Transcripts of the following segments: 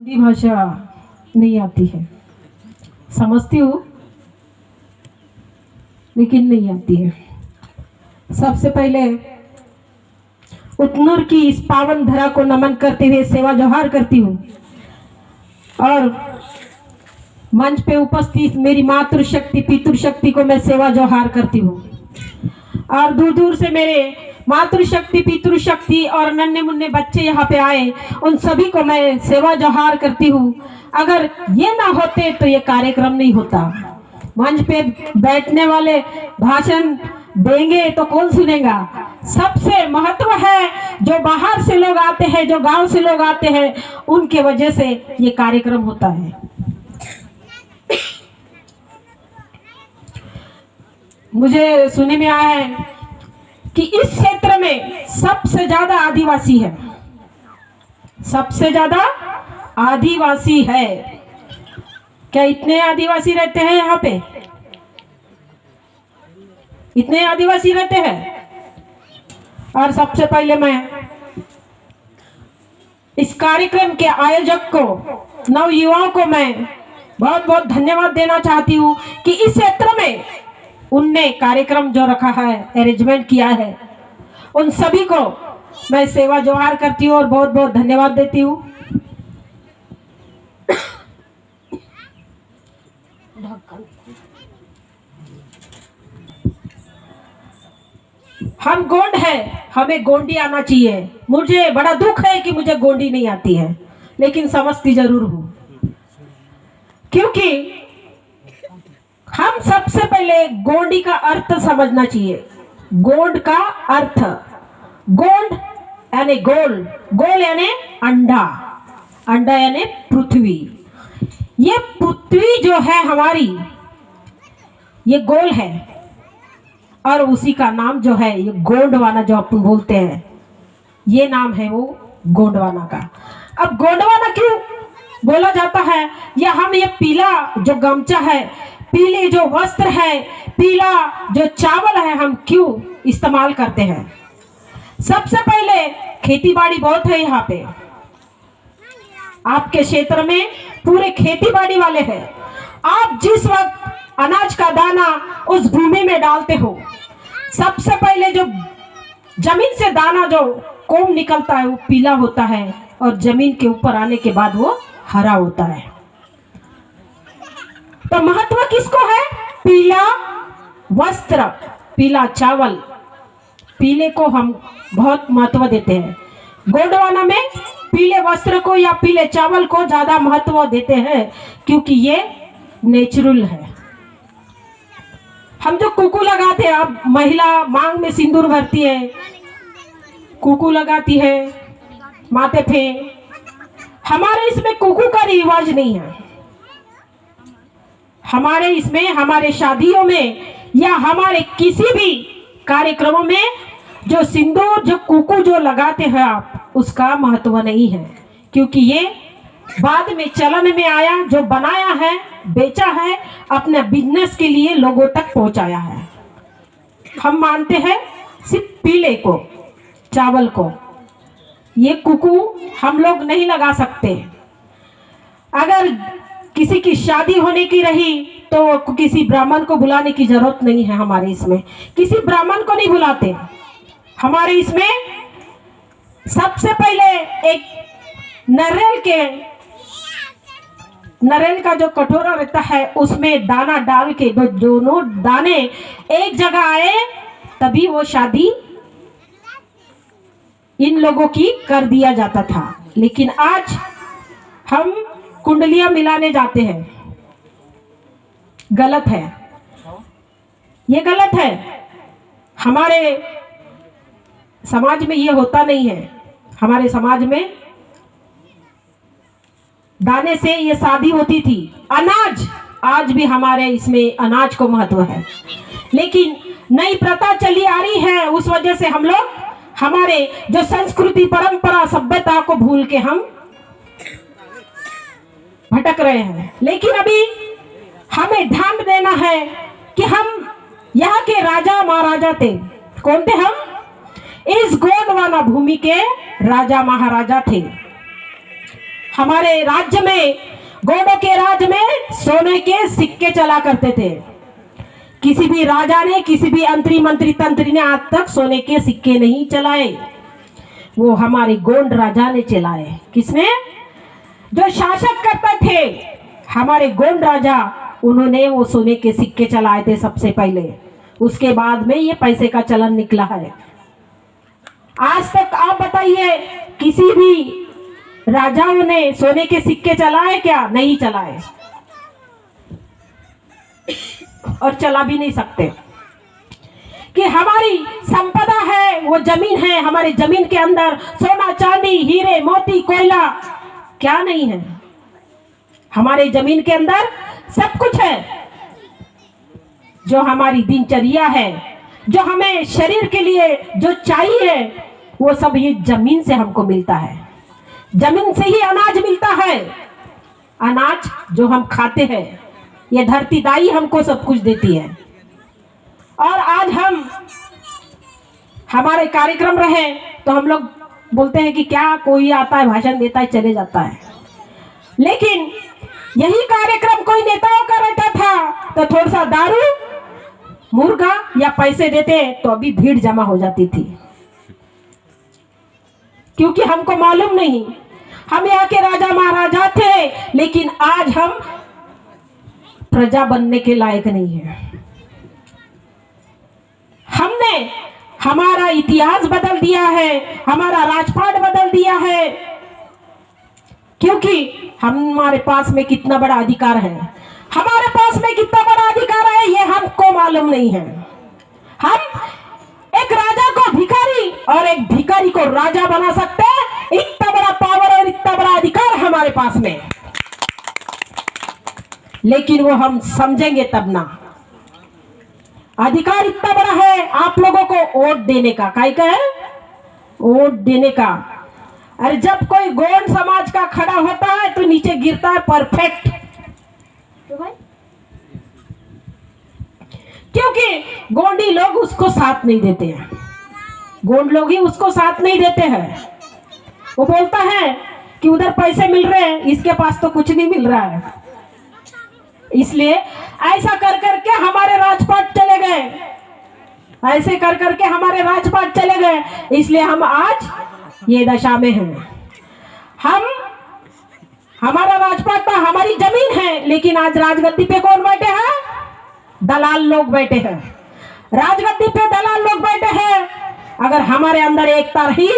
हिंदी भाषा नहीं आती है, समझती हूँ लेकिन नहीं आती है। सबसे पहले उतनूर की इस पावन धरा को नमन करते हुए सेवा जोहार करती हूँ और मंच पे उपस्थित मेरी मातृशक्ति पितृशक्ति को मैं सेवा जोहार करती हूँ और दूर दूर से मेरे मातृशक्ति पितृशक्ति और नन्हे मुन्ने बच्चे यहाँ पे आए, उन सभी को मैं सेवा जोहार करती हूँ। अगर ये ना होते तो ये कार्यक्रम नहीं होता। मंच पे बैठने वाले भाषण देंगे तो कौन सुनेगा। सबसे महत्व है जो बाहर से लोग आते हैं, जो गांव से लोग आते हैं, उनके वजह से ये कार्यक्रम होता है। मुझे सुनने में आया है कि इस क्षेत्र में सबसे ज्यादा आदिवासी है, सबसे ज्यादा आदिवासी है। क्या इतने आदिवासी रहते हैं यहाँ पे? इतने आदिवासी रहते हैं। और सबसे पहले मैं इस कार्यक्रम के आयोजक को, नव युवाओं को मैं बहुत बहुत धन्यवाद देना चाहती हूँ कि इस क्षेत्र में उनने कार्यक्रम जो रखा है, अरेंजमेंट किया है, उन सभी को मैं सेवा जोहार करती हूँ और बहुत बहुत धन्यवाद देती हूँ। हम गोंड है, हमें गोंडी आना चाहिए। मुझे बड़ा दुख है कि मुझे गोंडी नहीं आती है, लेकिन समझती जरूर हूँ, क्योंकि हम सबसे पहले गोंडी का अर्थ समझना चाहिए। गोंड का अर्थ, गोंड यानी गोल, गोल यानी अंडा, अंडा यानी पृथ्वी। ये पृथ्वी जो है हमारी, ये गोल है और उसी का नाम जो है ये गोंडवाना, जो अपन बोलते हैं, ये नाम है वो गोंडवाना का। अब गोंडवाना क्यों बोला जाता है? या हम ये पीला जो गमछा है, पीले जो वस्त्र है, पीला जो चावल है, हम क्यों इस्तेमाल करते हैं? सबसे पहले खेती बाड़ी बहुत है यहाँ पे। आपके क्षेत्र में पूरे खेती बाड़ी वाले हैं। आप जिस वक्त अनाज का दाना उस भूमि में डालते हो, सबसे पहले जो जमीन से दाना जो कोम निकलता है वो पीला होता है और जमीन के ऊपर आने के बाद वो हरा होता है। तो महत्व किसको है? पीला वस्त्र, पीला चावल, पीले को हम बहुत महत्व देते हैं। गोंडवाना में पीले वस्त्र को या पीले चावल को ज्यादा महत्व देते हैं, क्योंकि ये नेचुरल है। हम जो कुकू लगाते हैं, अब महिला मांग में सिंदूर भरती है, कुकू लगाती है माथे पे। हमारे इसमें कुकू का रिवाज नहीं है। हमारे इसमें, हमारे शादियों में या हमारे किसी भी कार्यक्रमों में जो सिंदूर, जो कुकू जो लगाते हैं आप, उसका महत्व नहीं है, क्योंकि ये बाद में चलन में आया, जो बनाया है, बेचा है, अपने बिजनेस के लिए लोगों तक पहुंचाया है। हम मानते हैं सिर्फ पीले को, चावल को। ये कुकू हम लोग नहीं लगा सकते। अगर किसी की शादी होने की रही तो किसी ब्राह्मण को बुलाने की जरूरत नहीं है। हमारे इसमें किसी ब्राह्मण को नहीं बुलाते। हमारे इसमें सबसे पहले एक नारियल का जो कटोरा रहता है, उसमें दाना डाल के दोनों दाने एक जगह आए, तभी वो शादी इन लोगों की कर दिया जाता था। लेकिन आज हम कुंडलियां मिलाने जाते हैं। गलत है, ये गलत है। हमारे समाज में ये होता नहीं है। हमारे समाज में दाने से ये शादी होती थी। अनाज, आज भी हमारे इसमें अनाज को महत्व है, लेकिन नई प्रथा चली आ रही है। उस वजह से हम लोग हमारे जो संस्कृति, परंपरा, सभ्यता को भूल के हम भटक रहे हैं। लेकिन अभी हमें ध्यान देना है कि हम यहाँ के राजा महाराजा थे। कौन थे हम? इस गोंडवाना भूमि के राजा महाराजा थे। हमारे राज्य में, गोंडों के राज्य में सोने के सिक्के चला करते थे। किसी भी राजा ने, किसी भी मंत्री तंत्री ने आज तक सोने के सिक्के नहीं चलाए, वो हमारे गोंड राजा ने चलाए। किसने? जो शासक करते थे हमारे गोंड राजा, उन्होंने वो सोने के सिक्के चलाए थे सबसे पहले। उसके बाद में ये पैसे का चलन निकला है। आज तक आप बताइए किसी भी राजाओं ने सोने के सिक्के चलाए क्या? नहीं चलाए, और चला भी नहीं सकते। कि हमारी संपदा है, वो जमीन है, हमारे जमीन के अंदर सोना चांदी हीरे मोती कोयला क्या नहीं है? हमारे जमीन के अंदर सब कुछ है। जो हमारी दिनचर्या है, जो हमें शरीर के लिए जो चाहिए, वो सब ये जमीन से हमको मिलता है। जमीन से ही अनाज मिलता है। अनाज जो हम खाते हैं, ये धरती दाई हमको सब कुछ देती है। और आज हम हमारे कार्यक्रम रहे तो हम लोग बोलते हैं कि क्या कोई आता है, भाषण देता है, चले जाता है। लेकिन यही कार्यक्रम कोई नेताओं का रहता था तो थोड़ा सा दारू मुर्गा या पैसे देते तो अभी भीड़ जमा हो जाती थी। क्योंकि हमको मालूम नहीं, हम यहाँ के राजा महाराजा थे, लेकिन आज हम प्रजा बनने के लायक नहीं है। हमने हमारा इतिहास बदल दिया है, हमारा राजपाट बदल दिया है। क्योंकि हमारे पास में कितना बड़ा अधिकार है, हमारे पास में कितना बड़ा अधिकार है, ये हमको मालूम नहीं है। हम एक राजा को भिखारी और एक भिखारी को राजा बना सकते हैं। इतना बड़ा पावर और इतना बड़ा अधिकार हमारे पास में, लेकिन वो हम समझेंगे तब ना। अधिकार इतना बड़ा है आप लोगों को वोट देने का। काय का है? वोट देने का। अरे जब कोई गोंड समाज का खड़ा होता है तो नीचे गिरता है परफेक्ट। तो भाई क्योंकि गोंडी लोग उसको साथ नहीं देते हैं, गोंड लोग ही उसको साथ नहीं देते हैं। वो बोलता है कि उधर पैसे मिल रहे हैं, इसके पास तो कुछ नहीं मिल रहा है। इसलिए ऐसा कर करके हमारे राजपाट चले गए, ऐसे कर करके हमारे राजपाट चले गए। इसलिए हम आज ये दशा में हैं। हमारा राजपाट था, हमारी जमीन है, लेकिन आज राजगद्दी पे कौन बैठे हैं? दलाल लोग बैठे हैं। राजगद्दी पे दलाल लोग बैठे हैं। अगर हमारे अंदर एकता रही,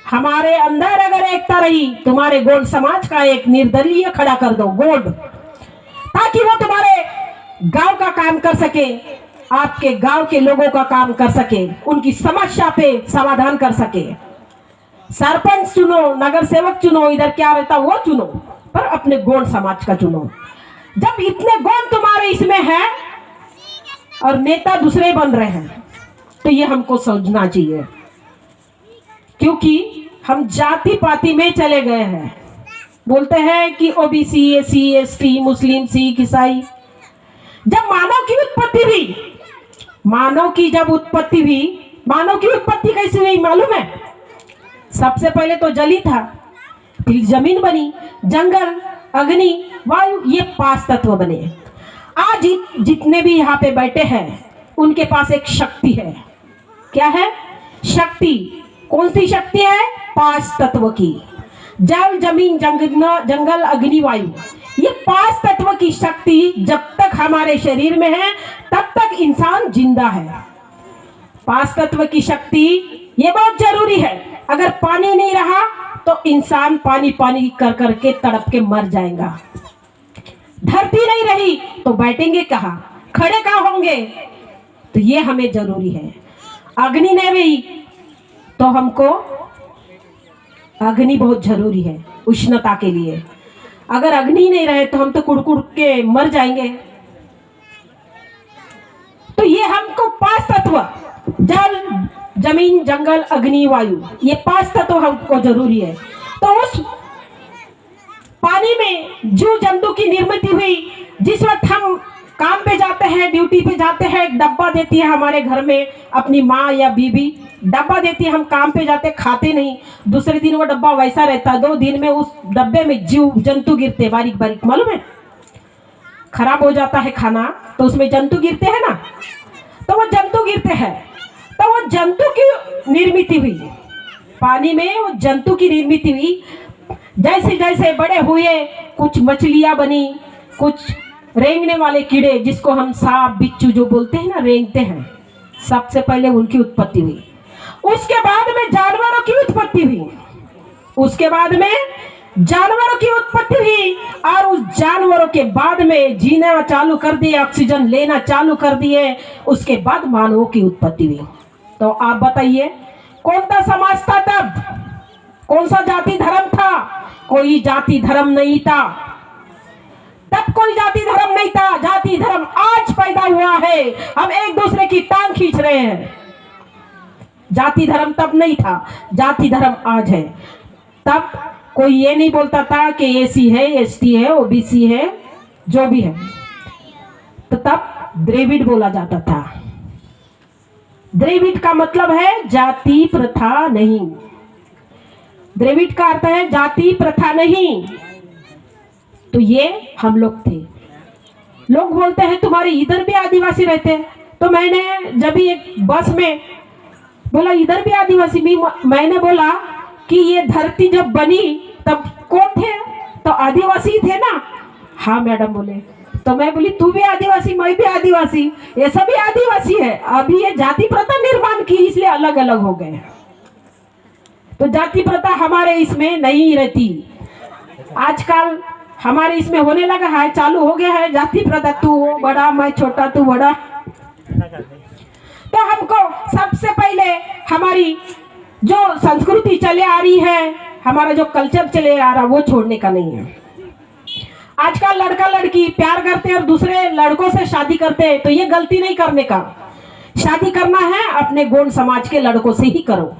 हमारे अंदर अगर एकता रही, तुम्हारे गोंड समाज का एक निर्दलीय खड़ा कर दो गोंड, ताकि वो तुम्हारे गांव का काम कर सके, आपके गांव के लोगों का काम कर सके, उनकी समस्या पे समाधान कर सके। सरपंच चुनो, नगर सेवक चुनो, इधर क्या रहता वो चुनो, पर अपने गोंड समाज का चुनो। जब इतने गोंड तुम्हारे इसमें है और नेता दूसरे बन रहे हैं, तो ये हमको समझना चाहिए। क्योंकि हम जाति पाति में चले गए हैं। बोलते हैं कि ओबीसी, एससी, एसटी, मुस्लिम, सिख, ईसाई। जब मानव की उत्पत्ति हुई, मानव की उत्पत्ति कैसी हुई मालूम है? सबसे पहले तो जल ही था, फिर जमीन बनी, जंगल, अग्नि, वायु, ये 5 तत्व बने। आज जितने भी यहाँ पे बैठे हैं उनके पास एक शक्ति है। क्या है? शक्ति। कौन सी शक्ति है? 5 तत्व की। जल, जमीन, जंगल, अग्नि, वायु, ये 5 तत्व की शक्ति जब तक हमारे शरीर में है तब तक इंसान जिंदा है। 5 तत्व की शक्ति ये बहुत जरूरी है। अगर पानी नहीं रहा तो इंसान पानी पानी कर करके तड़प के मर जाएगा। धरती नहीं रही तो बैठेंगे कहाँ, खड़े कहाँ होंगे? तो ये हमें जरूरी है। अग्नि नहीं रही तो हमको, अग्नि बहुत जरूरी है उष्णता के लिए। अगर अग्नि नहीं रहे तो हम तो कुड़कुड़ के मर जाएंगे। तो ये हमको 5 तत्व, जल, जमीन, जंगल, अग्नि, वायु, ये 5 तत्व हमको जरूरी है। तो उस पानी में जीव जंतु की निर्मित हुई। जिस वक्त हम काम पे जाते हैं, ड्यूटी पे जाते हैं, एक डब्बा देती है हमारे घर में अपनी माँ या बीबी, डब्बा देती है, हम काम पे जाते खाते नहीं, दूसरे दिन वो डब्बा वैसा रहता, 2 दिन में उस डब्बे में जीव जंतु गिरते बारीक बारीक, मालूम है? खराब हो जाता है खाना तो उसमें जंतु गिरते हैं ना, तो वो जंतु गिरते हैं, तो वो जंतु की निर्मित हुई, पानी में वो जंतु की निर्मित हुई। जैसे जैसे बड़े हुए कुछ मछलियां बनी, कुछ रेंगने वाले कीड़े जिसको हम सांप बिच्छू जो बोलते हैं ना, रेंगते हैं, सबसे पहले उनकी उत्पत्ति हुई। उसके बाद में जानवरों की उत्पत्ति हुई, उसके बाद में जानवरों की उत्पत्ति हुई, और उस जानवरों के बाद में जीना चालू कर दिए, ऑक्सीजन लेना चालू कर दिए, उसके बाद मानवों की उत्पत्ति हुई। तो आप बताइए कौन सा समाज था तब? कौन सा जाति धर्म था? कोई जाति धर्म नहीं था तब, कोई जाति धर्म नहीं था। जाति धर्म आज पैदा हुआ है, हम एक दूसरे की टांग खींच रहे हैं। जाति धर्म तब नहीं था, जाति धर्म आज है। तब कोई ये नहीं बोलता था कि एसी है, एसटी है, ओबीसी है, जो भी है, तो तब द्रविड़ बोला जाता था। द्रविड़ का मतलब है जाति प्रथा नहीं। द्रविड़ का अर्थ है जाति प्रथा नहीं। तो ये हम लोग थे। लोग बोलते हैं तुम्हारे इधर भी आदिवासी रहते हैं, तो मैंने जब भी एक बस में बोला इधर भी आदिवासी भी, मैंने बोला कि ये धरती जब बनी तब कौन थे? तो आदिवासी थे ना। हाँ मैडम बोले। तो मैं बोली तू भी आदिवासी, मैं भी आदिवासी, ये सभी आदिवासी है। अभी ये जाति प्रथा निर्माण की, इसलिए अलग अलग हो गए। तो जाति प्रथा हमारे इसमें नहीं रहती। आजकल हमारे इसमें होने लगा है, चालू हो गया है जाति प्रथा, तू बड़ा मैं छोटा, तू बड़ा। तो हमको सबसे पहले हमारी जो संस्कृति चले आ रही है, हमारा जो कल्चर चले आ रहा, वो छोड़ने का नहीं है। आजकल लड़का लड़की प्यार करते हैं और दूसरे लड़कों से शादी करते हैं, तो ये गलती नहीं करने का। शादी करना है अपने गौड़ समाज के लड़कों से ही करो,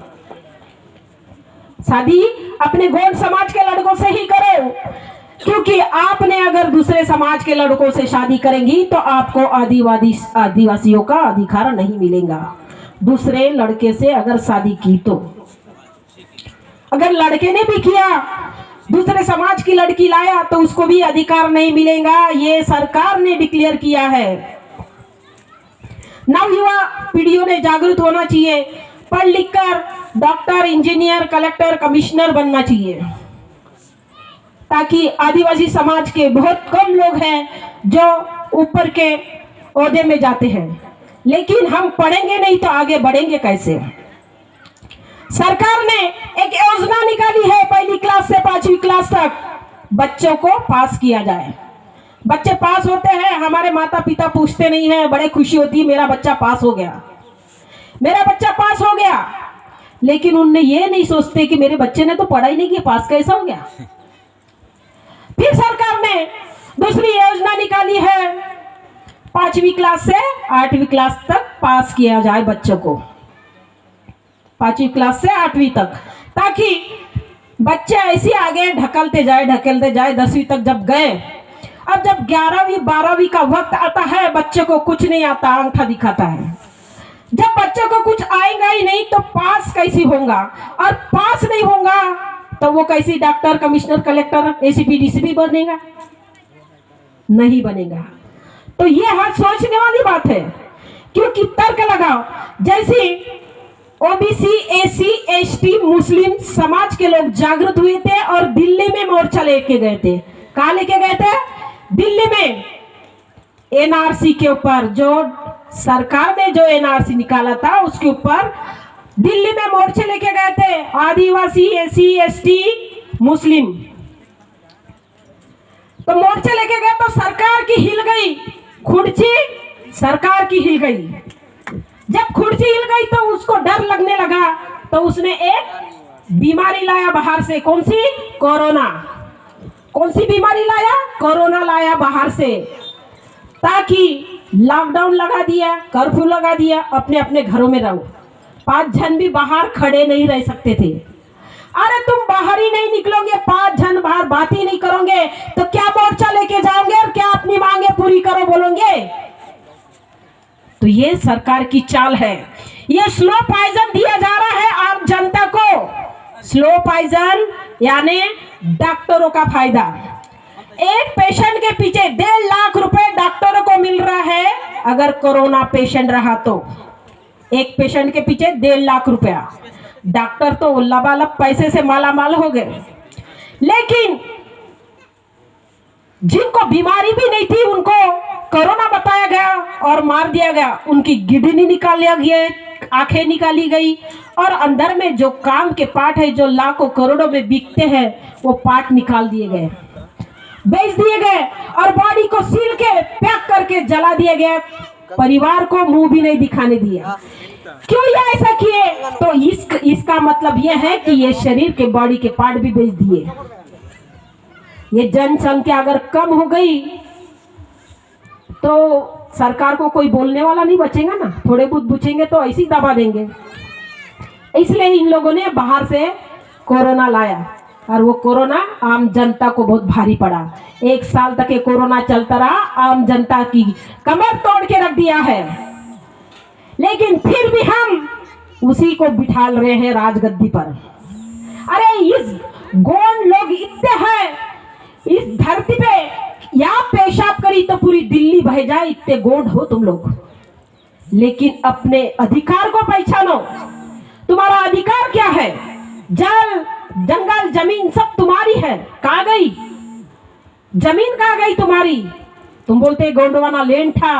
शादी अपने गौड़ समाज के लड़कों से ही करो, क्योंकि आपने अगर दूसरे समाज के लड़कों से शादी करेंगी तो आपको आदिवासियों का अधिकार नहीं मिलेगा। दूसरे लड़के से अगर शादी की, तो अगर लड़के ने भी किया, दूसरे समाज की लड़की लाया, तो उसको भी अधिकार नहीं मिलेगा। ये सरकार ने डिक्लेयर किया है। नव युवा पीढ़ियों ने जागरूक होना चाहिए, पढ़ लिख कर डॉक्टर, इंजीनियर, कलेक्टर, कमिश्नर बनना चाहिए, ताकि आदिवासी समाज के बहुत कम लोग हैं जो ऊपर के ओहदे में जाते हैं। लेकिन हम पढ़ेंगे नहीं तो आगे बढ़ेंगे कैसे? सरकार ने एक योजना निकाली है, 1ली क्लास से 5वीं क्लास तक बच्चों को पास किया जाए। बच्चे पास होते हैं, हमारे माता पिता पूछते नहीं है, बड़े खुशी होती है मेरा बच्चा पास हो गया, मेरा बच्चा पास हो गया। लेकिन उनने ये नहीं सोचते कि मेरे बच्चे ने तो पढ़ाई नहीं की, पास कैसा हो गया। फिर सरकार ने दूसरी योजना निकाली है, 5वीं क्लास से 8वीं क्लास तक पास किया जाए बच्चों को, 5वीं क्लास से 8वीं तक, ताकि बच्चे ऐसे आगे ढकलते जाए 10वीं तक जब गए। अब जब 11वीं 12वीं का वक्त आता है, बच्चे को कुछ नहीं आता, अंगूठा दिखाता है। जब बच्चे को कुछ आएगा ही नहीं तो पास कैसे होगा, और पास नहीं होगा तो वो कैसे doctor, commissioner, collector, ACP, DCP बनेगा? नहीं बनेगा। तो ये हर सोचने वाली बात है, क्योंकि तर्क लगाओ, जैसे ओबीसी, एसी, एसटी, मुस्लिम समाज के लोग जागृत हुए थे और दिल्ली में मोर्चा लेके गए थे। कहाँ लेके गए थे? दिल्ली में। एनआरसी के ऊपर, जो सरकार ने जो एनआरसी निकाला था उसके ऊपर दिल्ली में मोर्चे लेके गए थे, आदिवासी, एसी, एसटी, मुस्लिम। तो मोर्चे लेके गए तो सरकार की हिल गई खुर्ची, सरकार की हिल गई। जब कुर्सी हिल गई तो उसको डर लगने लगा, तो उसने एक बीमारी लाया बाहर से। कौन सी? कोरोना। कौन सी बीमारी लाया? कोरोना लाया बाहर से, ताकि लॉकडाउन लगा दिया, कर्फ्यू लगा दिया, अपने अपने घरों में रहो। 5 जन भी बाहर खड़े नहीं रह सकते थे। अरे तुम बाहर ही नहीं निकलोगे, 5 जन बाहर बात ही नहीं करोगे, तो क्या मोर्चा लेके जाओगे और क्या अपनी मांगे पूरी करो बोलोगे? तो ये सरकार की चाल है। ये स्लो पॉइजन दिया जा रहा है आम जनता को। स्लो पॉइजन यानी डॉक्टरों का फायदा। एक पेशेंट के पीछे 1.5 लाख रुपए डॉक्टरों को मिल रहा है। अगर कोरोना पेशेंट रहा तो एक पेशेंट के पीछे 1.5 लाख रुपया। डॉक्टर तो लबालब पैसे से मालामाल हो गए, लेकिन जिनको बीमारी भी नहीं थी उनको कोरोना बताया गया और मार दिया गया। उनकी किडनी निकाल लिया गया, आंखें निकाली गई, और अंदर में जो काम के पार्ट है जो लाखों करोड़ों में बिकते हैं वो पार्ट निकाल दिए गए, बेच दिए गए, और बॉडी को सील के पैक करके जला दिया गया। परिवार को मुंह भी नहीं दिखाने दिया। क्यों ये ऐसा किए? तो इसका मतलब यह है कि ये शरीर के बॉडी के पार्ट भी बेच दिए। ये जनसंख्या अगर कम हो गई तो सरकार को कोई बोलने वाला नहीं बचेगा ना। थोड़े बहुत बचेंगे तो ऐसे ही दबा देंगे। इसलिए इन लोगों ने बाहर से कोरोना लाया, और वो कोरोना आम जनता को बहुत भारी पड़ा। 1 साल तक ये कोरोना चलता रहा, आम जनता की कमर तोड़ के रख दिया है। लेकिन फिर भी हम उसी को बिठाल रहे हैं राजगद्दी पर। अरे इस गोंड लोग इतने हैं इस धरती पे, या पेशाब करी तो पूरी दिल्ली बह जाए, इतने गोंड हो तुम लोग। लेकिन अपने अधिकार को पहचानो। तुम्हारा अधिकार क्या है? जल, जंगल, जमीन सब तुम्हारी है। कहाँ गई जमीन? कहाँ गई तुम्हारी? तुम बोलते गोंडवाना लैंड था,